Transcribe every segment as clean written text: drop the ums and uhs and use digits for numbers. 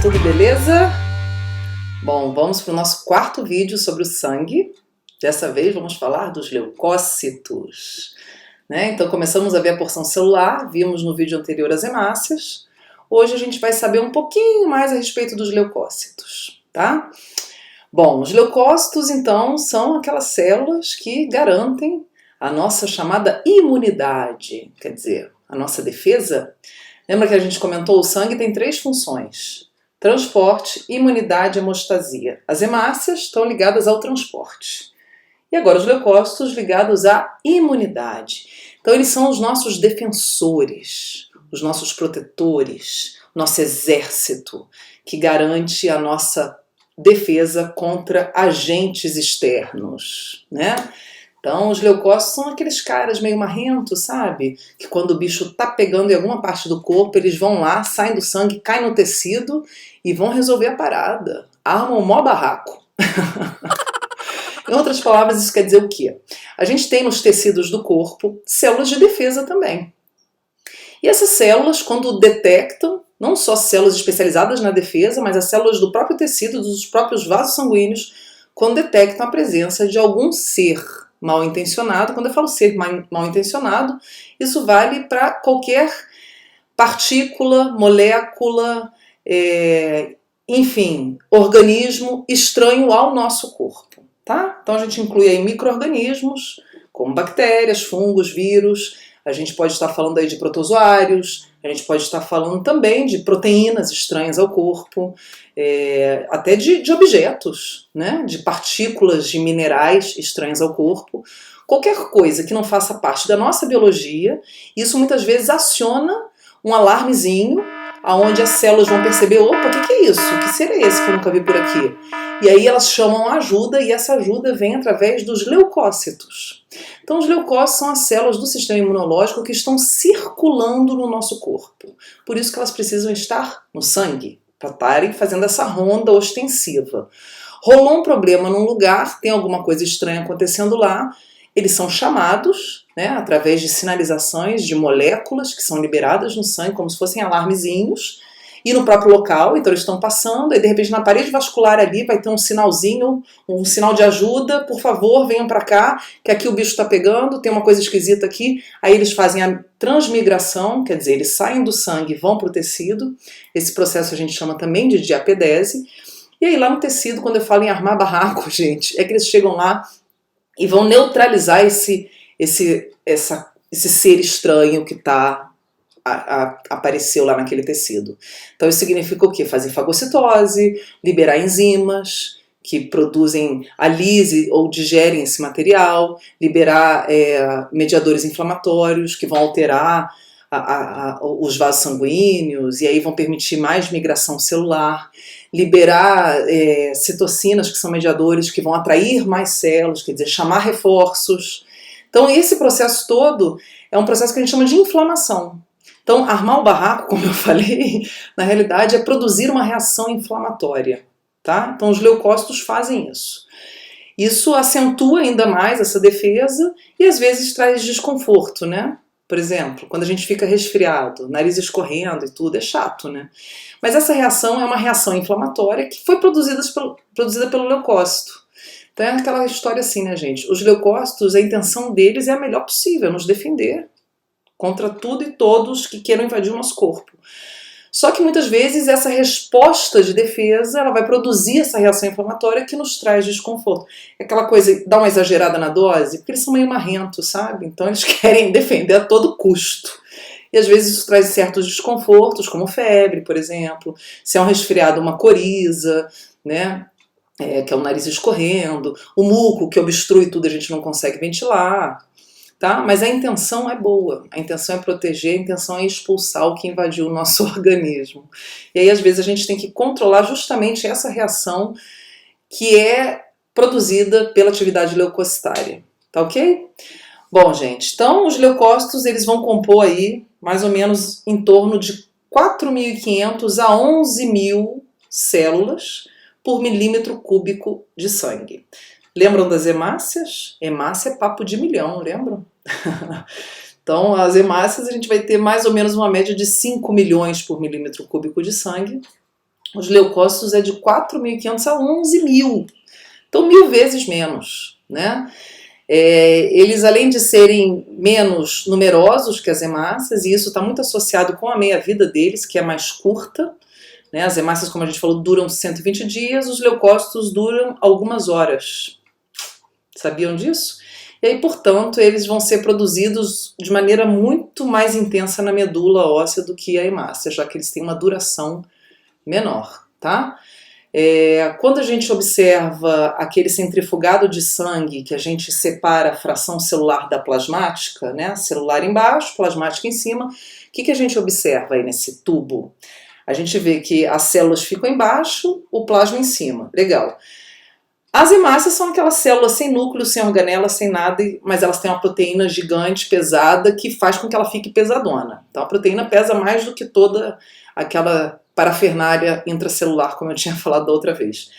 tudo beleza? Bom, vamos para o nosso quarto vídeo sobre o sangue. Dessa vez vamos falar dos leucócitos, né? Então começamos a ver a porção celular, vimos no vídeo anterior as hemácias. Hoje a gente vai saber um pouquinho mais a respeito dos leucócitos, tá? Bom, os leucócitos então são aquelas células que garantem a nossa chamada imunidade, quer dizer, a nossa defesa. Lembra que a gente comentou, o sangue tem três funções: transporte, imunidade e hemostasia. As hemácias estão ligadas ao transporte. E agora os leucócitos ligados à imunidade. Então eles são os nossos defensores, os nossos protetores, nosso exército, que garante a nossa defesa contra agentes externos, né? Então os leucócitos são aqueles caras meio marrentos, sabe? Que quando o bicho tá pegando em alguma parte do corpo, eles vão lá, saem do sangue, caem no tecido e vão resolver a parada. Armam o mó barraco. Em outras palavras, isso quer dizer o quê? A gente tem nos tecidos do corpo células de defesa também. E essas células, quando detectam, não só células especializadas na defesa, mas as células do próprio tecido, dos próprios vasos sanguíneos, quando detectam a presença de algum ser mal intencionado. Quando eu falo ser mal intencionado, isso vale para qualquer partícula, molécula, enfim, organismo estranho ao nosso corpo. Tá? Então a gente inclui aí micro-organismos, como bactérias, fungos, vírus. A gente pode estar falando aí de protozoários, a gente pode estar falando também de proteínas estranhas ao corpo, até de objetos, né? De partículas de minerais estranhas ao corpo. Qualquer coisa que não faça parte da nossa biologia, isso muitas vezes aciona um alarmezinho, onde as células vão perceber: opa, o que é isso? Que ser é esse que eu nunca vi por aqui? E aí elas chamam ajuda, e essa ajuda vem através dos leucócitos. Então os leucócitos são as células do sistema imunológico que estão circulando no nosso corpo. Por isso que elas precisam estar no sangue, para estarem fazendo essa ronda ostensiva. Rolou um problema num lugar, tem alguma coisa estranha acontecendo lá, eles são chamados, né, através de sinalizações de moléculas que são liberadas no sangue, como se fossem alarmezinhos, e no próprio local. Então eles estão passando, e de repente na parede vascular ali vai ter um sinalzinho, um sinal de ajuda: por favor, venham para cá, que aqui o bicho está pegando, tem uma coisa esquisita aqui. Aí eles fazem a transmigração, quer dizer, eles saem do sangue e vão para o tecido. Esse processo a gente chama também de diapedese. E aí lá no tecido, quando eu falo em armar barraco, gente, é que eles chegam lá e vão neutralizar esse ser estranho que apareceu lá naquele tecido. Então isso significa o quê? Fazer fagocitose, liberar enzimas que produzem a lise ou digerem esse material, liberar mediadores inflamatórios que vão alterar os vasos sanguíneos e aí vão permitir mais migração celular, liberar citocinas, que são mediadores que vão atrair mais células, quer dizer, chamar reforços. Então esse processo todo é um processo que a gente chama de inflamação. Então armar o barraco, como eu falei, na realidade é produzir uma reação inflamatória, tá? Então os leucócitos fazem isso. Isso acentua ainda mais essa defesa e às vezes traz desconforto, né? Por exemplo, quando a gente fica resfriado, nariz escorrendo e tudo, é chato, né? Mas essa reação é uma reação inflamatória que foi produzida pelo leucócito. Então é aquela história assim, né, gente? Os leucócitos, a intenção deles é a melhor possível, nos defender contra tudo e todos que queiram invadir o nosso corpo. Só que muitas vezes essa resposta de defesa, ela vai produzir essa reação inflamatória que nos traz desconforto. É aquela coisa, dá uma exagerada na dose, porque eles são meio marrentos, sabe? Então eles querem defender a todo custo. E às vezes isso traz certos desconfortos, como febre, por exemplo. Se é um resfriado, uma coriza, né? Que é o nariz escorrendo, o muco que obstrui tudo, a gente não consegue ventilar. Tá? Mas a intenção é boa, a intenção é proteger, a intenção é expulsar o que invadiu o nosso organismo. E aí às vezes a gente tem que controlar justamente essa reação que é produzida pela atividade leucocitária, tá ok? Bom, gente, então os leucócitos eles vão compor aí mais ou menos em torno de 4.500 a 11.000 células por milímetro cúbico de sangue. Lembram das hemácias? Hemácia é papo de milhão, lembram? Então, as hemácias a gente vai ter mais ou menos uma média de 5 milhões por milímetro cúbico de sangue. Os leucócitos é de 4.500 a 11.000. Então, 1.000 vezes menos, né? Eles, além de serem menos numerosos que as hemácias, e isso está muito associado com a meia-vida deles, que é mais curta, né? As hemácias, como a gente falou, duram 120 dias, os leucócitos duram algumas horas. Sabiam disso? E aí, portanto, eles vão ser produzidos de maneira muito mais intensa na medula óssea do que a hemácia, já que eles têm uma duração menor, tá? Quando a gente observa aquele centrifugado de sangue que a gente separa a fração celular da plasmática, né? Celular embaixo, plasmática em cima, o que a gente observa aí nesse tubo? A gente vê que as células ficam embaixo, o plasma em cima. Legal. As hemácias são aquelas células sem núcleo, sem organela, sem nada, mas elas têm uma proteína gigante, pesada, que faz com que ela fique pesadona. Então a proteína pesa mais do que toda aquela parafernália intracelular, como eu tinha falado da outra vez.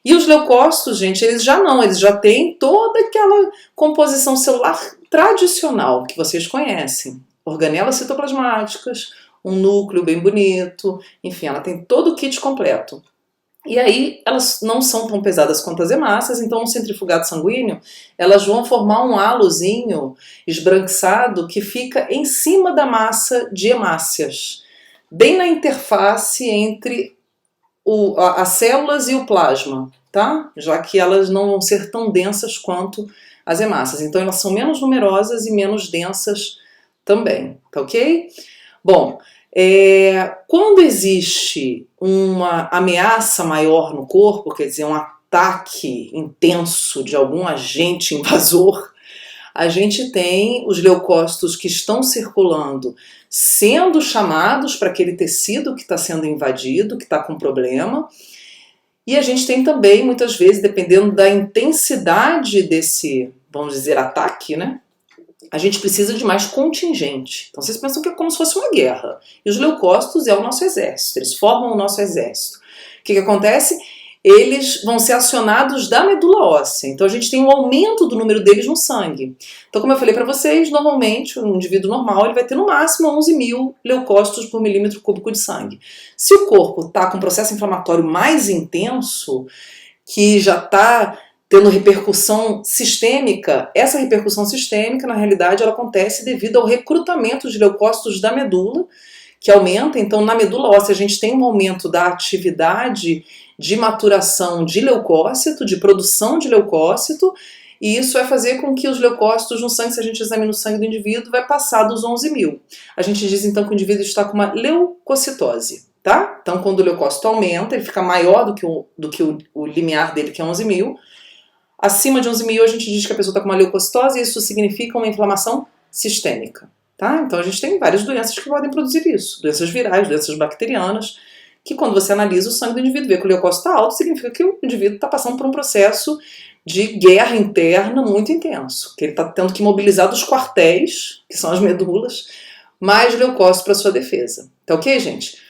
E os leucócitos, gente, eles já têm toda aquela composição celular tradicional que vocês conhecem. Organelas citoplasmáticas, um núcleo bem bonito, enfim, ela tem todo o kit completo. E aí elas não são tão pesadas quanto as hemácias, então no centrifugado sanguíneo elas vão formar um halozinho esbranquiçado que fica em cima da massa de hemácias, bem na interface entre as células e o plasma, tá? Já que elas não vão ser tão densas quanto as hemácias, então elas são menos numerosas e menos densas também, tá ok? Bom, quando existe uma ameaça maior no corpo, quer dizer, um ataque intenso de algum agente invasor, a gente tem os leucócitos que estão circulando sendo chamados para aquele tecido que está sendo invadido, que está com problema, e a gente tem também, muitas vezes, dependendo da intensidade desse, vamos dizer, ataque, né? A gente precisa de mais contingente. Então vocês pensam que é como se fosse uma guerra. E os leucócitos é o nosso exército, eles formam o nosso exército. O que acontece? Eles vão ser acionados da medula óssea. Então a gente tem um aumento do número deles no sangue. Então, como eu falei para vocês, normalmente um indivíduo normal ele vai ter no máximo 11.000 leucócitos por milímetro cúbico de sangue. Se o corpo está com um processo inflamatório mais intenso, que já está tendo repercussão sistêmica, essa repercussão sistêmica, na realidade, ela acontece devido ao recrutamento de leucócitos da medula, que aumenta. Então, na medula óssea, a gente tem um aumento da atividade de maturação de leucócito, de produção de leucócito, e isso vai fazer com que os leucócitos no sangue, se a gente examina o sangue do indivíduo, vai passar dos 11.000. A gente diz, então, que o indivíduo está com uma leucocitose, tá? Então, quando o leucócito aumenta, ele fica maior do que o limiar dele, que é 11.000. Acima de 11.000 a gente diz que a pessoa está com uma leucocitose e isso significa uma inflamação sistêmica, tá? Então a gente tem várias doenças que podem produzir isso, doenças virais, doenças bacterianas, que quando você analisa o sangue do indivíduo, vê que o leucócito está alto, significa que o indivíduo está passando por um processo de guerra interna muito intenso, que ele está tendo que mobilizar dos quartéis, que são as medulas, mais leucócitos para sua defesa. Tá ok, gente?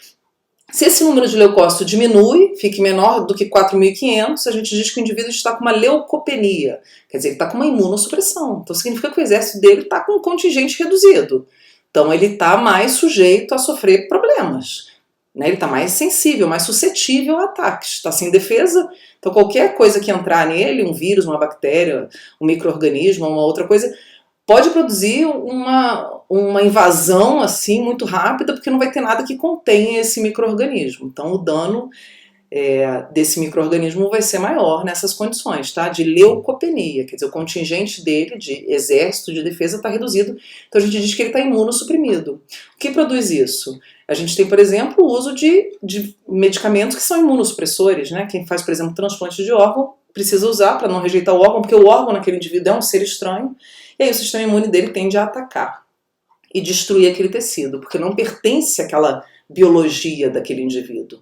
Se esse número de leucócito diminui, fique menor do que 4.500, a gente diz que o indivíduo está com uma leucopenia, quer dizer, ele está com uma imunossupressão. Então significa que o exército dele está com um contingente reduzido. Então ele está mais sujeito a sofrer problemas, né? Ele está mais sensível, mais suscetível a ataques, está sem defesa. Então qualquer coisa que entrar nele, um vírus, uma bactéria, um micro-organismo, uma outra coisa, pode produzir uma invasão assim muito rápida, porque não vai ter nada que contenha esse micro-organismo. Então o dano desse micro-organismo vai ser maior nessas condições, tá? De leucopenia, quer dizer, o contingente dele de exército de defesa está reduzido, então a gente diz que ele está imunossuprimido. O que produz isso? A gente tem, por exemplo, o uso de medicamentos que são imunossupressores, né? Quem faz, por exemplo, transplante de órgão precisa usar para não rejeitar o órgão, porque o órgão naquele indivíduo é um ser estranho, e aí o sistema imune dele tende a atacar e destruir aquele tecido, porque não pertence àquela biologia daquele indivíduo.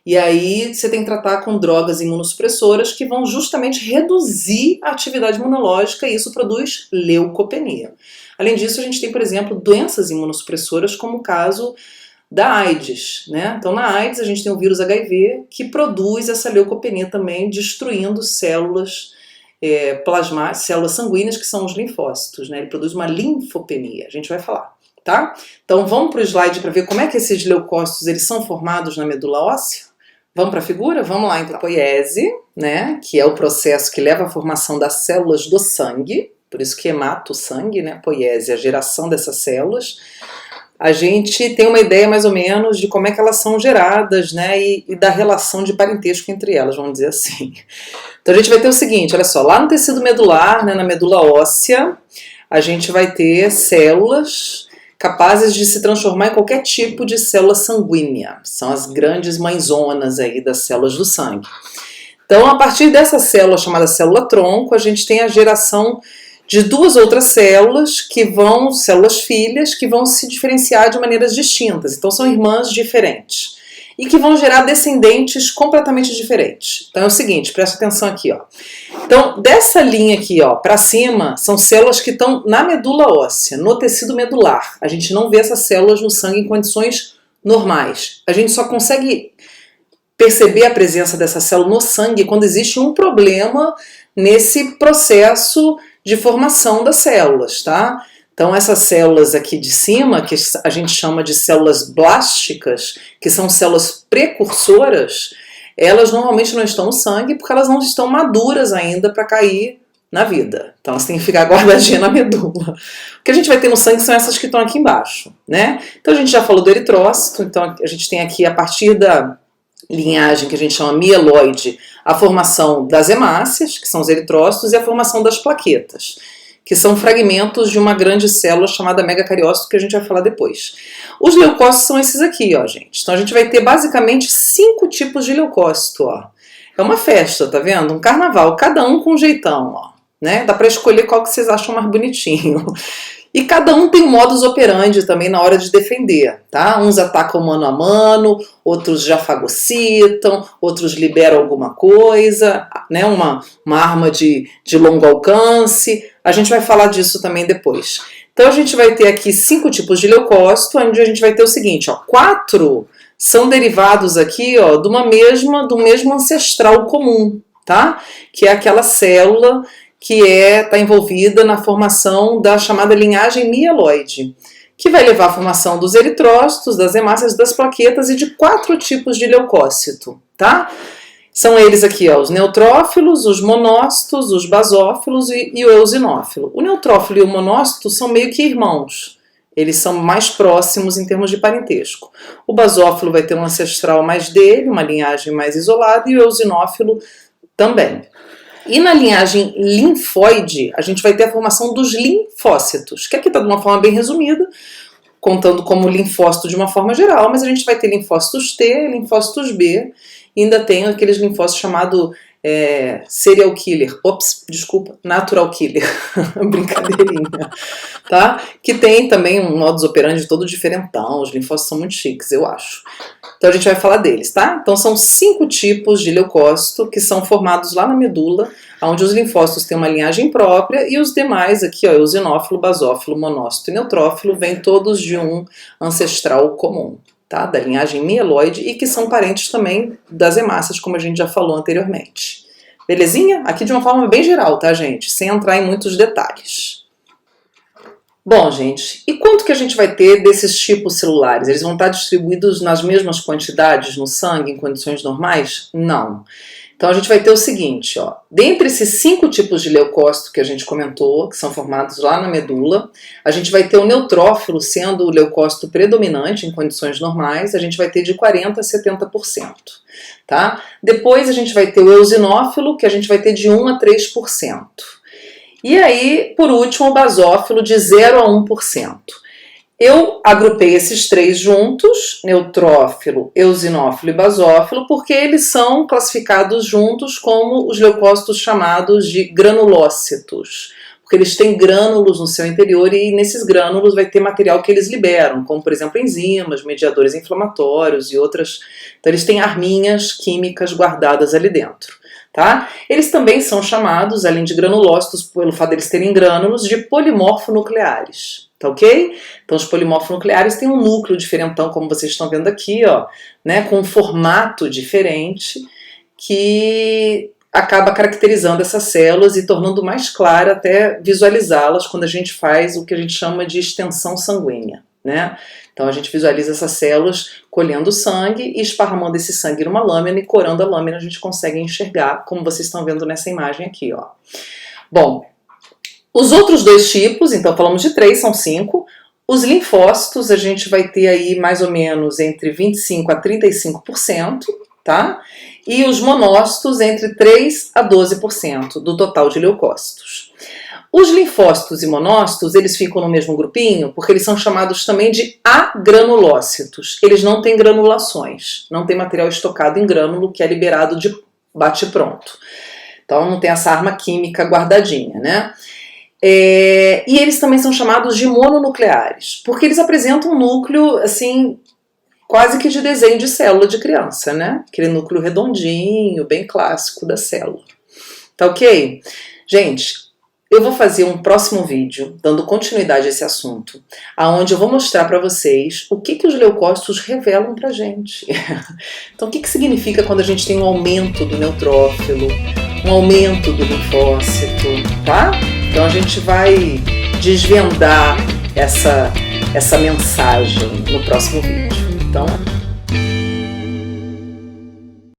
E aí você tem que tratar com drogas imunossupressoras que vão justamente reduzir a atividade imunológica e isso produz leucopenia. Além disso, a gente tem, por exemplo, doenças imunossupressoras, como o caso da AIDS, né? Então na AIDS a gente tem o vírus HIV que produz essa leucopenia também, destruindo células células sanguíneas, que são os linfócitos, né? Ele produz uma linfopenia, a gente vai falar, tá? Então vamos para o slide para ver como é que esses leucócitos eles são formados na medula óssea. Vamos para a figura? Vamos lá, então. A poiese, né, que é o processo que leva à formação das células do sangue, por isso que hemato sangue, né, poiese, a geração dessas células. A gente tem uma ideia mais ou menos de como é que elas são geradas, né, e da relação de parentesco entre elas, vamos dizer assim. Então a gente vai ter o seguinte, olha só, lá no tecido medular, né, na medula óssea, a gente vai ter células capazes de se transformar em qualquer tipo de célula sanguínea. São as grandes mãezonas aí das células do sangue. Então, a partir dessa célula chamada célula-tronco, a gente tem a geração de duas outras células, células filhas, que vão se diferenciar de maneiras distintas. Então, são irmãs diferentes. E que vão gerar descendentes completamente diferentes. Então é o seguinte, presta atenção aqui, ó. Então, dessa linha aqui, ó, para cima, são células que estão na medula óssea, no tecido medular. A gente não vê essas células no sangue em condições normais. A gente só consegue perceber a presença dessa célula no sangue quando existe um problema nesse processo de formação das células, tá? Então essas células aqui de cima, que a gente chama de células blásticas, que são células precursoras, elas normalmente não estão no sangue porque elas não estão maduras ainda para cair na vida. Então elas têm que ficar guardadinhas na medula. O que a gente vai ter no sangue são essas que estão aqui embaixo, né? Então a gente já falou do eritrócito, então a gente tem aqui a partir da linhagem que a gente chama mieloide, a formação das hemácias, que são os eritrócitos, e a formação das plaquetas, que são fragmentos de uma grande célula chamada megacariócito, que a gente vai falar depois. Os leucócitos são esses aqui, ó, gente. Então a gente vai ter basicamente 5 tipos de leucócito, ó. É uma festa, tá vendo? Um carnaval, cada um com um jeitão, ó, né? Dá para escolher qual que vocês acham mais bonitinho. E cada um tem um modus operandi também na hora de defender, tá? Uns atacam mano a mano, outros já fagocitam, outros liberam alguma coisa, né? Uma arma de longo alcance. A gente vai falar disso também depois. Então a gente vai ter aqui 5 tipos de leucócito, onde a gente vai ter o seguinte, ó, 4 são derivados aqui, ó, do mesmo ancestral comum, tá? Que é aquela célula que está envolvida na formação da chamada linhagem mieloide, que vai levar à formação dos eritrócitos, das hemácias, das plaquetas e de 4 tipos de leucócito, tá? São eles aqui, ó, os neutrófilos, os monócitos, os basófilos e o eosinófilo. O neutrófilo e o monócito são meio que irmãos. Eles são mais próximos em termos de parentesco. O basófilo vai ter um ancestral mais dele, uma linhagem mais isolada, e o eosinófilo também. E na linhagem linfóide, a gente vai ter a formação dos linfócitos, que aqui está de uma forma bem resumida, contando como linfócito de uma forma geral, mas a gente vai ter linfócitos T, linfócitos B, e ainda tem aqueles linfócitos chamados serial killer, natural killer, brincadeirinha, tá? Que tem também um modus operandi todo diferentão, os linfócitos são muito chiques, eu acho. Então a gente vai falar deles, tá? Então são 5 tipos de leucócito que são formados lá na medula, onde os linfócitos têm uma linhagem própria e os demais aqui, ó, eosinófilo, basófilo, monócito e neutrófilo, vêm todos de um ancestral comum, tá? Da linhagem mieloide e que são parentes também das hemácias, como a gente já falou anteriormente. Belezinha? Aqui de uma forma bem geral, tá, gente? Sem entrar em muitos detalhes. Bom, gente, e quanto que a gente vai ter desses tipos celulares? Eles vão estar distribuídos nas mesmas quantidades no sangue em condições normais? Não. Então a gente vai ter o seguinte, ó, dentre esses 5 tipos de leucócito que a gente comentou, que são formados lá na medula, a gente vai ter o neutrófilo sendo o leucócito predominante em condições normais, a gente vai ter de 40% a 70%, tá? Depois a gente vai ter o eosinófilo, que a gente vai ter de 1 a 3%. E aí, por último, o basófilo de 0 a 1%. Eu agrupei esses 3 juntos, neutrófilo, eosinófilo e basófilo, porque eles são classificados juntos como os leucócitos chamados de granulócitos, porque eles têm grânulos no seu interior e nesses grânulos vai ter material que eles liberam, como por exemplo enzimas, mediadores inflamatórios e outras. Então eles têm arminhas químicas guardadas ali dentro. Tá? Eles também são chamados, além de granulócitos, pelo fato de eles terem grânulos, de polimorfonucleares. Tá ok? Então os polimorfonucleares têm um núcleo diferentão, como vocês estão vendo aqui, ó, né, com um formato diferente que acaba caracterizando essas células e tornando mais clara até visualizá-las quando a gente faz o que a gente chama de extensão sanguínea, né? Então a gente visualiza essas células colhendo sangue e esparramando esse sangue numa lâmina e corando a lâmina a gente consegue enxergar, como vocês estão vendo nessa imagem aqui, ó. Bom, os outros dois tipos, então falamos de 3, são 5. Os linfócitos a gente vai ter aí mais ou menos entre 25% a 35%, tá? E os monócitos entre 3% a 12% do total de leucócitos. Os linfócitos e monócitos, eles ficam no mesmo grupinho porque eles são chamados também de agranulócitos. Eles não têm granulações, não tem material estocado em grânulo que é liberado de bate-pronto. Então não tem essa arma química guardadinha, né? E eles também são chamados de mononucleares, porque eles apresentam um núcleo, assim, quase que de desenho de célula de criança, né? Aquele núcleo redondinho, bem clássico da célula. Tá ok? Gente, eu vou fazer um próximo vídeo, dando continuidade a esse assunto, aonde eu vou mostrar para vocês o que os leucócitos revelam pra gente. Então, o que significa quando a gente tem um aumento do neutrófilo, um aumento do linfócito, tá? Então a gente vai desvendar essa mensagem no próximo vídeo. Então,